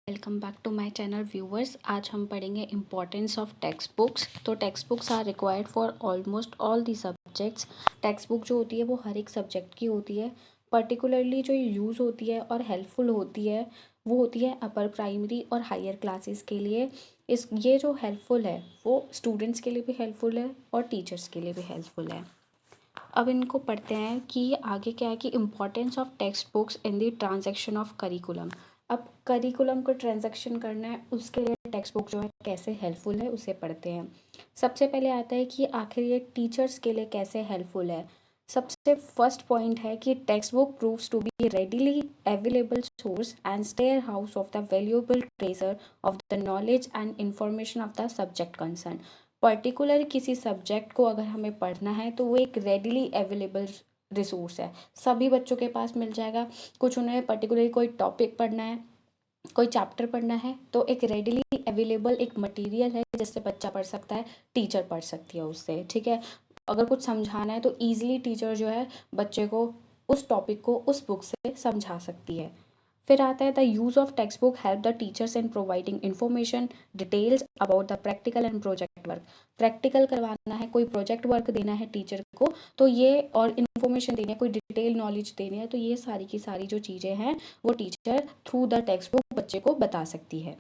Welcome back to my channel viewers. आज हम पढ़ेंगे इम्पोर्टेंस ऑफ टेक्स्ट बुक्स। तो text books are required for almost all the subjects. Text book जो होती है वो हर एक सब्जेक्ट की होती है। पर्टिकुलरली जो यूज़ होती है और हेल्पफुल होती है वो होती है अपर प्राइमरी और हायर क्लासेस के लिए। ये जो हेल्पफुल है वो स्टूडेंट्स के लिए भी हेल्पफुल है और टीचर्स के लिए भी हेल्पफुल है। अब इनको पढ़ते हैं कि आगे क्या है कि importance of text books in the transaction of curriculum. अब करिकुलम को ट्रांजैक्शन करना है, उसके लिए टेक्स्ट बुक जो है कैसे हेल्पफुल है उसे पढ़ते हैं। सबसे पहले आता है कि आखिर ये टीचर्स के लिए कैसे हेल्पफुल है। सबसे फर्स्ट पॉइंट है कि text book proves to be readily available source and store house of the valuable treasure of the knowledge and information of the subject concern. Particular किसी सब्जेक्ट को अगर हमें पढ़ना है तो वो एक रेडिली अवेलेबल रिसोर्स है, सभी बच्चों के पास मिल जाएगा। कुछ उन्हें पर्टिकुलरली कोई टॉपिक पढ़ना है, कोई चैप्टर पढ़ना है, तो एक रेडिली अवेलेबल एक मटेरियल है जिससे बच्चा पढ़ सकता है, टीचर पढ़ सकती है उससे। ठीक है, अगर कुछ समझाना है तो ईजिली टीचर जो है बच्चे को उस टॉपिक को उस बुक से समझा सकती है। फिर आता है the use of text book help the teachers in providing information details about the practical and project work. Practical करवाना है, कोई प्रोजेक्ट वर्क देना है टीचर को, तो ये और इन्फॉर्मेशन देनी है, कोई डिटेल नॉलेज देनी है, तो ये सारी की सारी जो चीज़ें हैं वो teacher through the text book बच्चे को बता सकती है।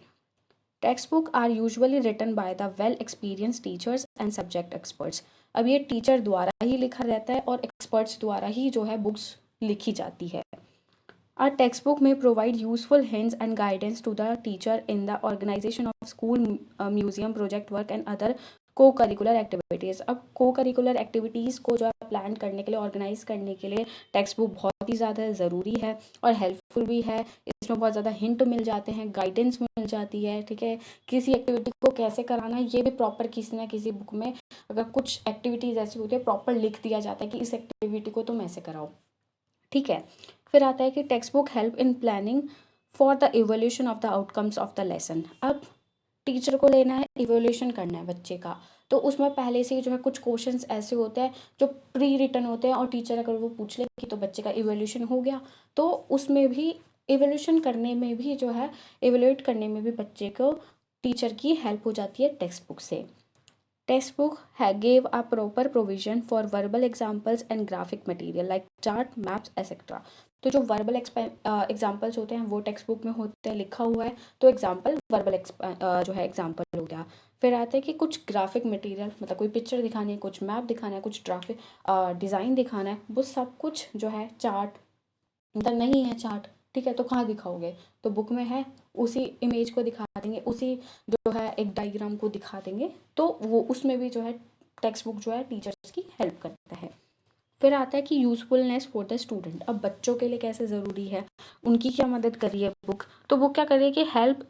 Text book are usually written by the well experience teachers and subject experts. अब ये टीचर द्वारा ही लिखा रहता है और एक्सपर्ट्स द्वारा ही जो है बुक्स लिखी जाती है। A textbook may provide useful hints and guidance to the teacher in the organization of school, museum, project work and other co-curricular activities। अब co-curricular activities को जो है प्लान करने के लिए, ऑर्गेनाइज करने के लिए टेक्स्ट बुक बहुत ही ज़्यादा ज़रूरी है और हेल्पफुल भी है। इसमें बहुत ज़्यादा हिंट मिल जाते हैं, गाइडेंस मिल जाती है। ठीक है, किसी एक्टिविटी को कैसे कराना है ये भी प्रॉपर किसी ना किसी बुक में, अगर कुछ एक्टिविटीज़ ऐसी होती है प्रॉपर लिख दिया जाता है कि इस एक्टिविटी को तुम ऐसे कराओ। ठीक है, फिर आता है कि text book help in planning for the evolution of the outcomes of the lesson. अब टीचर को लेना है, इवोल्यूशन करना है बच्चे का, तो उसमें पहले से ही जो है कुछ क्वेश्चंस ऐसे होते हैं जो प्री रिटन होते हैं और टीचर अगर वो पूछ ले कि तो बच्चे का इवोल्यूशन हो गया, तो उसमें भी इवोल्यूशन करने में भी जो है, इवोल्यूट करने में भी बच्चे को टीचर की हेल्प हो जाती है टेक्स्ट बुक से। Textbook gave a proper provision for verbal examples and graphic material like chart, maps, etc. तो जो वर्बल एग्जाम्पल्स होते हैं वो टेक्स्ट बुक में होते हैं, लिखा हुआ है, तो एग्जाम्पल वर्बल जो है एग्जाम्पल हो गया। फिर आता है कि कुछ ग्राफिक मटेरियल, मतलब कोई पिक्चर दिखानी है, कुछ मैप दिखाना है, कुछ ग्राफिक डिज़ाइन दिखाना है, वो सब कुछ जो है चार्ट, मतलब नहीं है चार्ट, ठीक है, तो कहाँ दिखाओगे, तो बुक में है, उसी इमेज को दिखा देंगे, उसी जो है एक डायग्राम को दिखा देंगे, तो वो उसमें भी जो है टेक्स्ट बुक जो है टीचर्स की हेल्प करता है। फिर आता है कि यूजफुलनेस फॉर द स्टूडेंट। अब बच्चों के लिए कैसे ज़रूरी है, उनकी क्या मदद कर रही है बुक, तो बुक क्या कर रही है कि help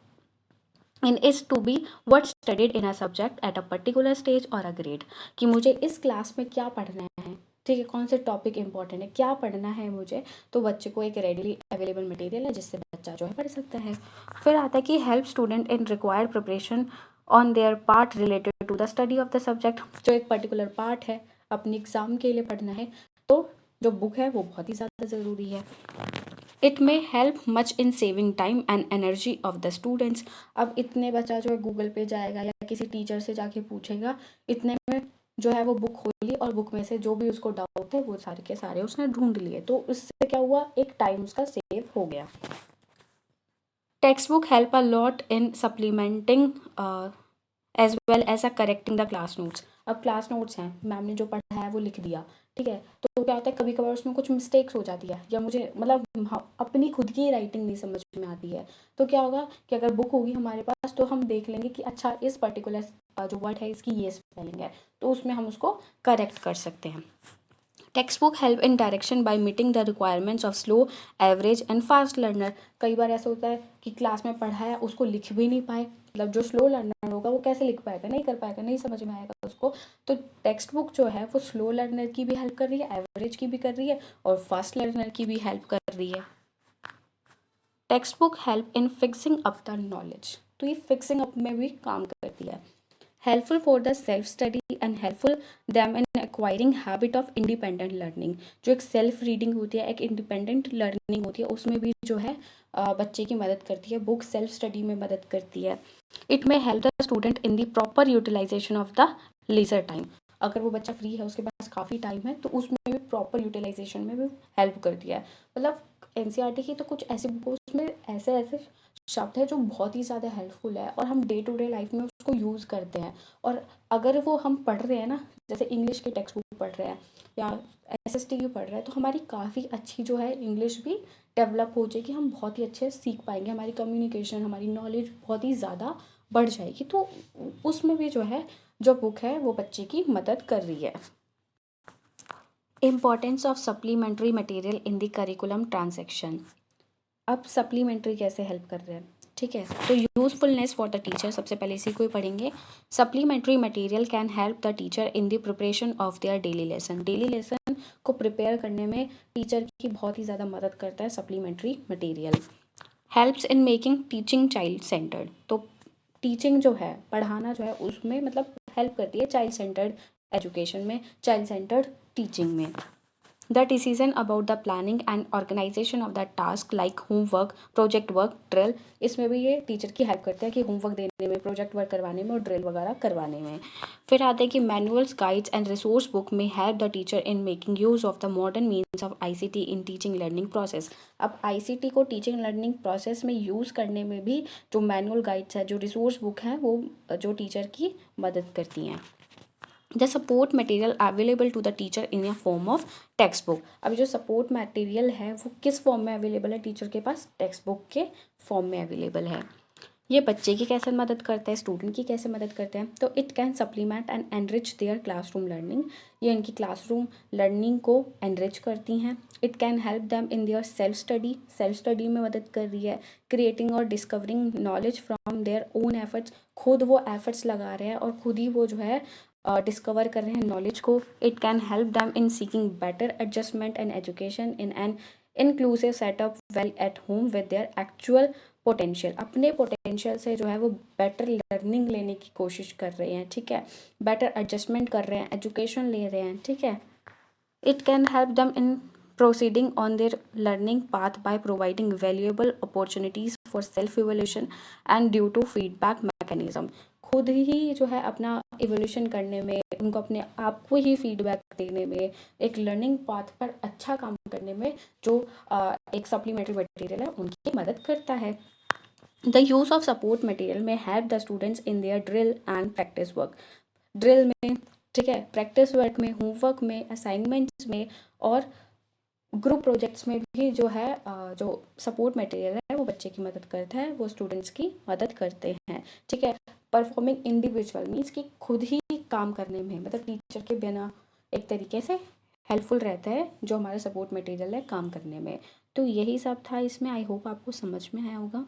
in is to be what studied in a subject at a particular stage और अ ग्रेड, कि मुझे इस क्लास में क्या पढ़ना है, ठीक है, कौन से टॉपिक इंपॉर्टेंट है, क्या पढ़ना है मुझे, तो बच्चे को एक रेडीली अवेलेबल मटेरियल है जिससे बच्चा जो है पढ़ सकता है। फिर आता है कि help student in required preparation on their part related to the study of the subject. जो एक पर्टिकुलर पार्ट है अपने एग्जाम के लिए पढ़ना है, तो जो बुक है वो बहुत ही ज़्यादा ज़रूरी है। It may help much in saving time and energy of the students. अब इतने बच्चा जो है गूगल पे जाएगा या किसी टीचर से जाके पूछेगा, इतने में जो है वो बुक खोली और बुक में से जो भी उसको डाउट है वो सारे के सारे उसने ढूंढ लिए, तो उससे क्या हुआ, एक टाइम उसका सेव हो गया। Text book help a lot in supplementing as well as a correcting the class notes. अब क्लास नोट्स हैं, मैम ने जो पढ़ा है वो लिख दिया, ठीक है, तो क्या होता है कभी कभार उसमें कुछ मिस्टेक्स हो जाती है, या मुझे मतलब अपनी खुद की राइटिंग नहीं समझ में आती है, तो क्या होगा कि अगर बुक होगी हमारे पास तो हम देख लेंगे कि अच्छा इस पर्टिकुलर जो वर्ड है इसकी ये स्पेलिंग है, तो उसमें हम उसको करेक्ट कर सकते हैं। Text book help in direction by meeting the requirements of slow, average and fast learner. कई बार ऐसा होता है कि क्लास में पढ़ा है उसको लिख भी नहीं पाए, मतलब जो स्लो लर्नर होगा वो कैसे लिख पाएगा, नहीं कर पाएगा, नहीं समझ में आएगा उसको, तो टेक्स्ट बुक जो है वो स्लो लर्नर की भी हेल्प कर रही है, एवरेज की भी कर रही है और फास्ट लर्नर की भी हेल्प कर रही है। Text book help in fixing up the knowledge, तो ये फिक्सिंग अप में भी काम करती है। Helpful for the self study and helpful them in acquiring habit of independent learning. जो एक सेल्फ रीडिंग होती है, एक इंडिपेंडेंट लर्निंग होती है, उसमें भी जो है बच्चे की मदद करती है। बुक सेल्फ स्टडी में मदद करती है। It may help the student in the proper utilisation of the leisure time. अगर वो बच्चा फ्री है, उसके पास काफ़ी टाइम है, तो उसमें भी प्रॉपर यूटिलाइजेशन में भी हेल्प करती है। मतलब एनसीईआरटी की तो कुछ ऐसी बुक, उसमें ऐसे ऐसे शब्द है जो बहुत ही ज़्यादा हेल्पफुल है और हम डे टू डे लाइफ में उसको यूज़ करते हैं। और अगर वो हम पढ़ रहे हैं ना, जैसे इंग्लिश की टेक्स्ट बुक पढ़ रहे हैं या एसएसटी की पढ़ रहे हैं, तो हमारी काफ़ी अच्छी जो है इंग्लिश भी डेवलप हो जाएगी। हम बहुत ही अच्छे से सीख पाएंगे, हमारी कम्युनिकेशन, हमारी नॉलेज बहुत ही ज़्यादा बढ़ जाएगी। तो उसमें भी जो है, जो बुक है वो बच्चे की मदद कर रही है। Importance of supplementary material in the curriculum transaction. अब सप्लीमेंट्री कैसे हेल्प कर रहे हैं, ठीक है। तो यूजफुलनेस फॉर द टीचर, सबसे पहले इसी को ही पढ़ेंगे। Supplementary material can help the teacher in the preparation of their daily lesson. Daily lesson को प्रिपेयर करने में टीचर की बहुत ही ज़्यादा मदद करता है supplementary material. Helps in making teaching child centred. तो टीचिंग जो है, पढ़ाना जो है, उसमें मतलब हेल्प करती है चाइल्ड सेंटर्ड एजुकेशन में, चाइल्ड सेंटर्ड टीचिंग में। The decision about the planning and organisation of the task like homework, project work, drill, इसमें भी ये टीचर की हेल्प करते हैं कि होमवर्क देने में, प्रोजेक्ट वर्क करवाने में और ड्रिल वगैरह करवाने में। फिर आते हैं कि manuals, guides and resource book में help the teacher in making use of the modern means of ICT in teaching learning process. अब आईसीटी को टीचिंग लर्निंग प्रोसेस में यूज़ करने में भी जो मैनुअल गाइड्स है, जो रिसोर्स बुक हैं, वो जो टीचर की मदद करती हैं। The support material available to the teacher in a form of text book. अभी जो सपोर्ट मटेरियल है वो किस फॉर्म में अवेलेबल है टीचर के पास? टेक्स्ट बुक के फॉर्म में अवेलेबल है। ये बच्चे की कैसे मदद करते हैं, स्टूडेंट की कैसे मदद करते हैं? तो it can supplement and enrich their classroom learning. ये इनकी क्लासरूम लर्निंग को एनरिच करती हैं। It can help them in their self study, self study में मदद कर रही है। क्रिएटिंग और discovering knowledge from their own efforts, खुद वो एफर्ट्स लगा रहे हैं और खुद ही वो जो है डिस्कवर कर रहे हैं नॉलेज को। It can help them in seeking better adjustment and education in an inclusive setup well at home with their actual potential. अपने पोटेंशियल से जो है वो बेटर लर्निंग लेने की कोशिश कर रहे हैं, ठीक है। बेटर एडजस्टमेंट कर रहे हैं, एजुकेशन ले रहे हैं, ठीक है। It can help them in proceeding on their learning path by providing valuable opportunities for self evaluation and due to feedback mechanism। खुद ही जो है अपना इवोल्यूशन करने में, उनको अपने आप को ही फीडबैक देने में, एक लर्निंग पाथ पर अच्छा काम करने में जो एक सप्लीमेंट्री मटेरियल है उनकी मदद करता है। The use of support material में help the students in their drill and practice work. Drill में, ठीक है, प्रैक्टिस वर्क में, होमवर्क में, असाइनमेंट्स में और ग्रुप प्रोजेक्ट्स में भी जो है जो सपोर्ट मटेरियल है वो बच्चे की मदद करता है, वो स्टूडेंट्स की मदद करते हैं, ठीक है। परफॉर्मिंग इंडिविजुअल मीन्स कि खुद ही काम करने में, मतलब टीचर के बिना एक तरीके से हेल्पफुल रहता है जो हमारा सपोर्ट मटेरियल है काम करने में। तो यही सब था इसमें। आई होप आपको समझ में आया होगा।